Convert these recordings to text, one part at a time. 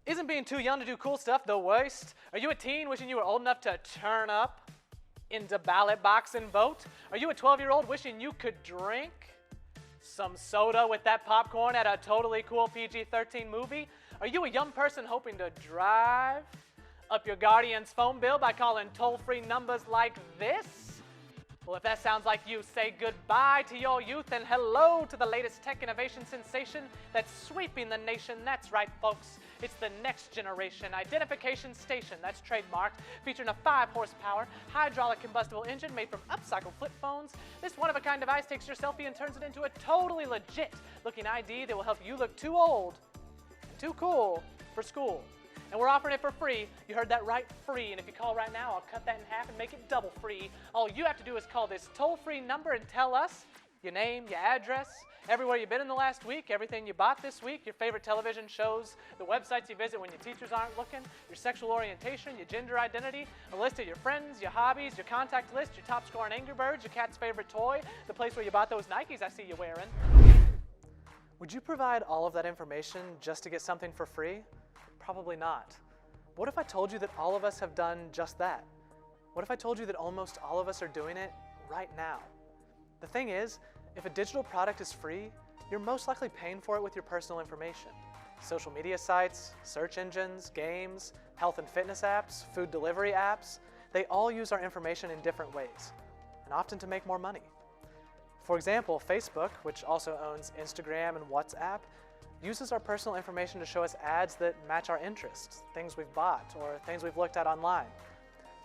Isn't being too young to do cool stuff the worst? Are you a teen wishing you were old enough to turn up into ballot box and vote? Are you a 12-year-old wishing you could drink some soda with that popcorn at a totally cool PG-13 movie? Are you a young person hoping to drive up your guardian's phone bill by calling toll-free numbers like this? Well, if that sounds like you, say goodbye to your youth and hello to the latest tech innovation sensation that's sweeping the nation. That's right, folks. It's the next generation identification station that's trademarked, featuring a 5-horsepower hydraulic combustible engine made from upcycled flip phones. This one-of-a-kind device takes your selfie and turns it into a totally legit-looking ID that will help you look too old and too cool for school. And we're offering it for free. You heard that right, free. And if you call right now, I'll cut that in half and make it double free. All you have to do is call this toll-free number and tell us your name, your address, everywhere you've been in the last week, everything you bought this week, your favorite television shows, the websites you visit when your teachers aren't looking, your sexual orientation, your gender identity, a list of your friends, your hobbies, your contact list, your top score on Angry Birds, your cat's favorite toy, the place where you bought those Nikes I see you wearing. Would you provide all of that information just to get something for free? Probably not. What if I told you that all of us have done just that? What if I told you that almost all of us are doing it right now? The thing is, if a digital product is free, you're most likely paying for it with your personal information. Social media sites, search engines, games, health and fitness apps, food delivery apps, they all use our information in different ways, and often to make more money. For example, Facebook, which also owns Instagram and WhatsApp, uses our personal information to show us ads that match our interests, things we've bought, or things we've looked at online.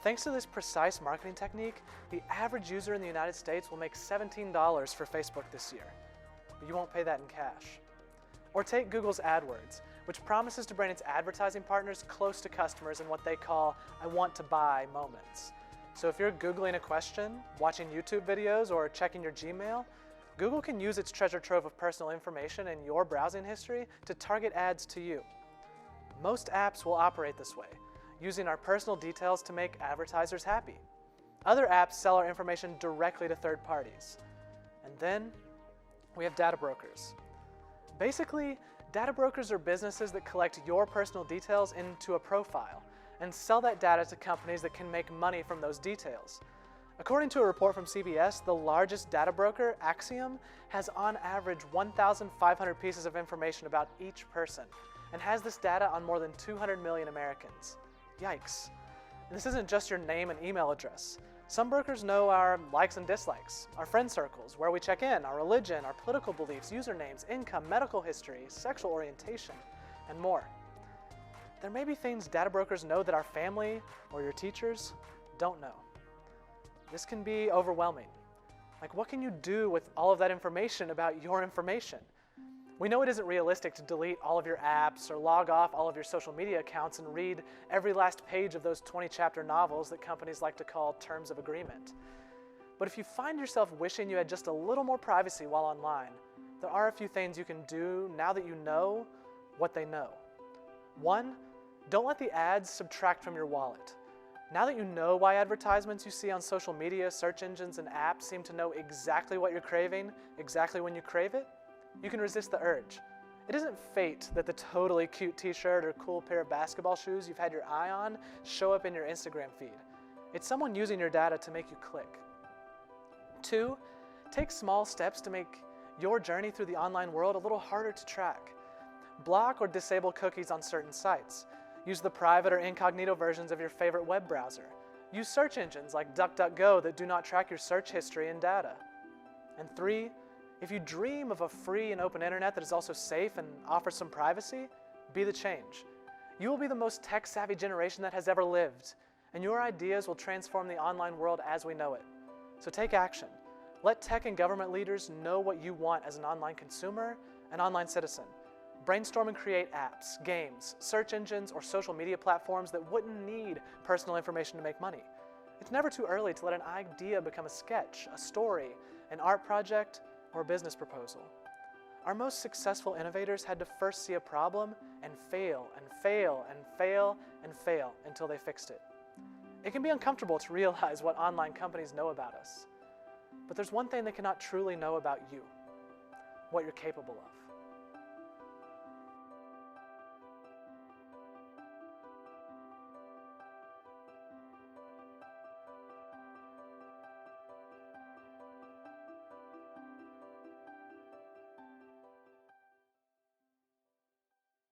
Thanks to this precise marketing technique, the average user in the United States will make $17 for Facebook this year, but you won't pay that in cash. Or take Google's AdWords, which promises to bring its advertising partners close to customers in what they call "I want to buy" moments. So if you're Googling a question, watching YouTube videos, or checking your Gmail, Google can use its treasure trove of personal information and your browsing history to target ads to you. Most apps will operate this way, using our personal details to make advertisers happy. Other apps sell our information directly to third parties. And then we have data brokers. Basically, data brokers are businesses that collect your personal details into a profile and sell that data to companies that can make money from those details. According to a report from CBS, the largest data broker, Axiom, has on average 1,500 pieces of information about each person and has this data on more than 200 million Americans. Yikes. And this isn't just your name and email address. Some brokers know our likes and dislikes, our friend circles, where we check in, our religion, our political beliefs, usernames, income, medical history, sexual orientation, and more. There may be things data brokers know that our family or your teachers don't know. This can be overwhelming. Like, what can you do with all of that information about your information? We know it isn't realistic to delete all of your apps or log off all of your social media accounts and read every last page of those 20-chapter novels that companies like to call terms of agreement. But if you find yourself wishing you had just a little more privacy while online, there are a few things you can do now that you know what they know. One, don't let the ads subtract from your wallet. Now that you know why advertisements you see on social media, search engines, and apps seem to know exactly what you're craving, exactly when you crave it, you can resist the urge. It isn't fate that the totally cute t-shirt or cool pair of basketball shoes you've had your eye on show up in your Instagram feed. It's someone using your data to make you click. Two, take small steps to make your journey through the online world a little harder to track. Block or disable cookies on certain sites. Use the private or incognito versions of your favorite web browser. Use search engines like DuckDuckGo that do not track your search history and data. And three, if you dream of a free and open internet that is also safe and offers some privacy, be the change. You will be the most tech-savvy generation that has ever lived, and your ideas will transform the online world as we know it. So take action. Let tech and government leaders know what you want as an online consumer and online citizen. Brainstorm and create apps, games, search engines, or social media platforms that wouldn't need personal information to make money. It's never too early to let an idea become a sketch, a story, an art project, or a business proposal. Our most successful innovators had to first see a problem and fail and fail and fail and fail until they fixed it. It can be uncomfortable to realize what online companies know about us. But there's one thing they cannot truly know about you: what you're capable of.